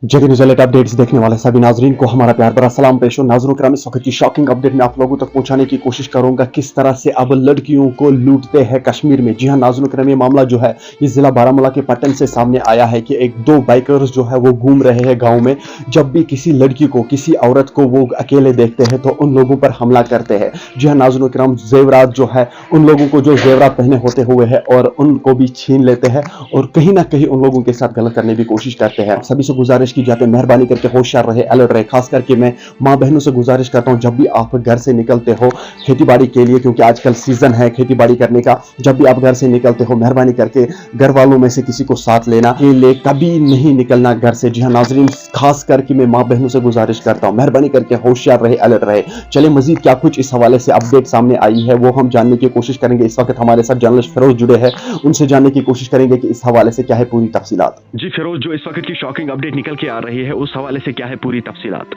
जगह news updates देखने वाले सभी नाजरीन को हमारा प्यार भरा सलाम पेश हो। नाज़रीन कराम, इस वक्त की शॉकिंग अपडेट में आप लोगों तक पहुंचाने की कोशिश करूंगा किस तरह से अब लड़कियों को लूटते हैं कश्मीर में। जी हां नाज़रीन कराम, ये मामला जो है ये जिला बारामूला के पट्टन से सामने आया है कि एक दो बाइकर्स जो है वो घूम रहे हैं गाँव में। जब भी किसी लड़की को, किसी औरत को वो अकेले देखते हैं तो उन लोगों पर हमला करते हैं। जी हाँ नाज़रीन कराम, जेवरात जो है उन लोगों को जो जेवरात पहने होते हुए है और उनको भी छीन लेते हैं और कहीं ना कहीं उन लोगों के साथ गलत करने की कोशिश करते हैं। सभी से गुजारिश की जाती है, मेहरबानी करके होशियार रहे, अलर्ट रहे। खास करके मैं माँ बहनों से गुजारिश करता हूँ, जब भी आप घर से निकलते हो खेती बाड़ी के लिए, क्योंकि आजकल सीजन है खेती बाड़ी करने का, जब भी आप घर से निकलते हो मेहरबानी करके घर वालों में से किसी को साथ लेना, अकेले कभी नहीं निकलना घर से। जी हाँ नाजरीन, खास करके मैं माँ बहनों से गुजारिश करता हूँ, मेहरबानी करके होशियार रहे, अलर्ट रहे। चलिए मजीद क्या कुछ इस हवाले से अपडेट सामने आई है वो हम जानने की कोशिश करेंगे। इस वक्त हमारे साथ जर्नलिस्ट फिरोज जुड़े हैं, उनसे जानने की कोशिश करेंगे कि इस हवाले से क्या है पूरी तफसीलात। जी फिरोज, जो इस वक्त की शॉकिंग अपडेट निकल के आ रही है उस हवाले से क्या है पूरी तफसीलात?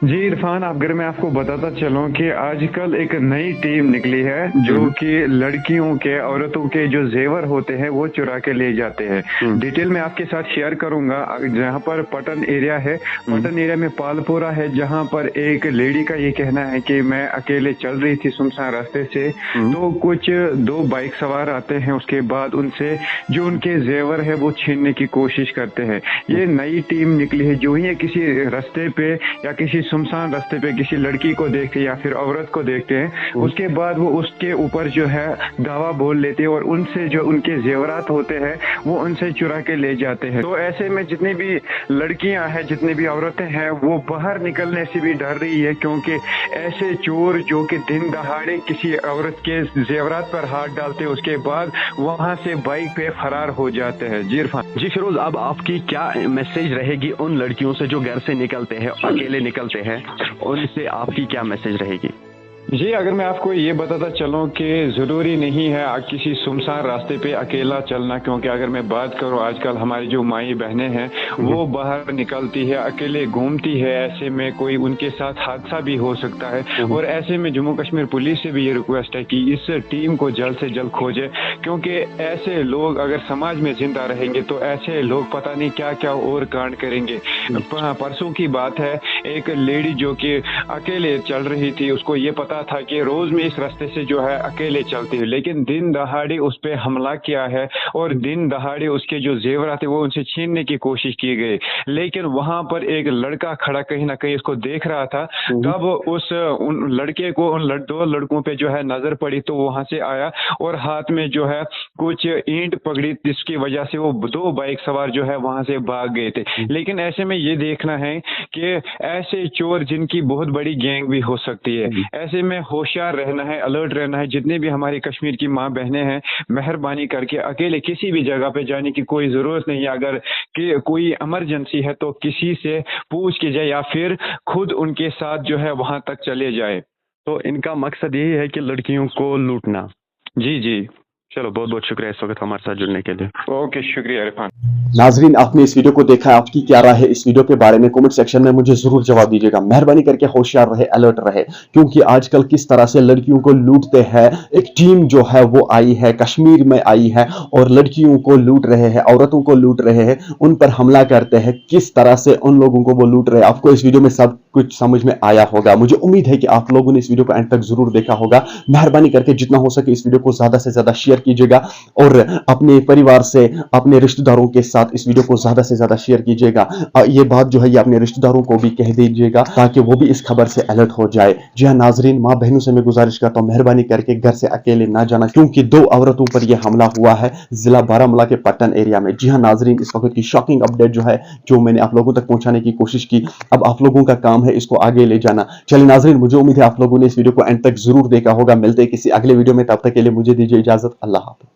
जी इरफान, अगर मैं आपको बताता चलूं कि आजकल एक नई टीम निकली है जो कि लड़कियों के, औरतों के जो जेवर होते हैं वो चुरा के ले जाते हैं। डिटेल में आपके साथ शेयर करूंगा। जहां पर पटन एरिया है, पटन एरिया में पालपुरा है, जहां पर एक लेडी का ये कहना है कि मैं अकेले चल रही थी सुनसान रास्ते से, तो कुछ दो बाइक सवार आते हैं, उसके बाद उनसे जो उनके जेवर है वो छीनने की कोशिश करते हैं। ये नई टीम निकली है। जो ही किसी रास्ते पे या किसी सुनसान रास्ते पे किसी लड़की को देखते हैं या फिर औरत को देखते हैं, उसके बाद वो उसके ऊपर जो है दावा बोल लेते हैं और उनसे जो उनके जेवरात होते हैं वो उनसे चुरा के ले जाते हैं। तो ऐसे में जितनी भी लड़कियां हैं, जितनी भी औरतें हैं, वो बाहर निकलने से भी डर रही है, क्योंकि ऐसे चोर जो कि दिन दहाड़े किसी औरत के जेवरात पर हाथ डालते हैं उसके बाद वहां से बाइक पे फरार हो जाते हैं। जी इरफान। जी फिरोज, अब आपकी क्या मैसेज रहेगी उन लड़कियों से जो घर से निकलते हैं, अकेले निकलते हैं, उनसे आपकी क्या मैसेज रहेगी? जी अगर मैं आपको ये बताता चलूं कि ज़रूरी नहीं है किसी सुनसान रास्ते पे अकेला चलना, क्योंकि अगर मैं बात करूं आजकल हमारी जो माई बहनें हैं वो बाहर निकलती है, अकेले घूमती है, ऐसे में कोई उनके साथ हादसा भी हो सकता है। और ऐसे में जम्मू कश्मीर पुलिस से भी ये रिक्वेस्ट है कि इस टीम को जल्द से जल्द खोजे, क्योंकि ऐसे लोग अगर समाज में जिंदा रहेंगे तो ऐसे लोग पता नहीं क्या क्या और कांड करेंगे। परसों की बात है, एक लेडी जो कि अकेले चल रही थी, उसको ये पता था कि रोज में इस रास्ते से जो है अकेले चलती है, लेकिन दिन दहाड़े उस पे हमला किया है और दिन दहाड़े उसके जो जेवरात थे वो उनसे छीनने की कोशिश की गई। लेकिन वहां पर एक लड़का खड़ा कहीं ना कहीं उसको देख रहा था, तब उन लड़के को उन दो लड़कों पे जो है नजर पड़ी, तो वहां से आया और हाथ में जो है कुछ ईंट पकड़ी, जिसकी वजह से वो दो बाइक सवार जो है वहां से भाग गए थे। लेकिन ऐसे में ये देखना है कि ऐसे चोर जिनकी बहुत बड़ी गैंग भी हो सकती है, ऐसे में होशियार रहना है, अलर्ट रहना है। जितने भी हमारी कश्मीर की माँ बहनें हैं, मेहरबानी करके अकेले किसी भी जगह पे जाने की कोई जरूरत नहीं है। अगर कोई इमरजेंसी है तो किसी से पूछ के जाए या फिर खुद उनके साथ जो है वहां तक चले जाए। तो इनका मकसद यही है कि लड़कियों को लूटना। जी जी, चलो बहुत बहुत शुक्रिया इस वक्त हमारे साथ जुड़ने के लिए। ओके, शुक्रिया इरफान। नाजरीन, आपने इस वीडियो को देखा, आपकी क्या राय है इस वीडियो के बारे में कमेंट सेक्शन में मुझे जरूर जवाब दीजिएगा। मेहरबानी करके होशियार रहे, अलर्ट रहे, क्योंकि आजकल किस तरह से लड़कियों को लूटते हैं। एक टीम जो है वो आई है, कश्मीर में आई है और लड़कियों को लूट रहे हैं, औरतों को लूट रहे हैं, उन पर हमला करते हैं। किस तरह से उन लोगों को वो लूट रहे हैं, आपको इस वीडियो में सब कुछ समझ में आया होगा। मुझे उम्मीद है कि आप लोगों ने इस वीडियो को एंड तक जरूर देखा होगा। मेहरबानी करके जितना हो सके इस वीडियो को ज्यादा से ज्यादा शेयर कीजिएगा और अपने परिवार से, अपने रिश्तेदारों के साथ इस वीडियो को ज्यादा से ज्यादा शेयर कीजिएगा। ये बात जो है ये अपने रिश्तेदारों को भी कह दीजिएगा ताकि वो भी इस खबर से अलर्ट हो जाए। जी हाँ नाजरीन, माँ बहनों से मैं गुजारिश करता हूँ, मेहरबानी करके घर से अकेले ना जाना, क्योंकि दो औरतों पर यह हमला हुआ है जिला बारामूला के पट्टन एरिया में। जी हाँ नाजरीन, इस वक्त की शॉकिंग अपडेट जो है जो मैंने आप लोगों तक पहुंचाने की कोशिश की, अब आप लोगों का काम है इसको आगे ले जाना। चलिए नाजरीन, मुझे उम्मीद है आप लोगों ने इस वीडियो को एंड तक जरूर देखा होगा। मिलते हैं किसी अगले वीडियो में, तब तक के लिए मुझे दीजिए इजाजत। अल्लाह हाफ़िज़।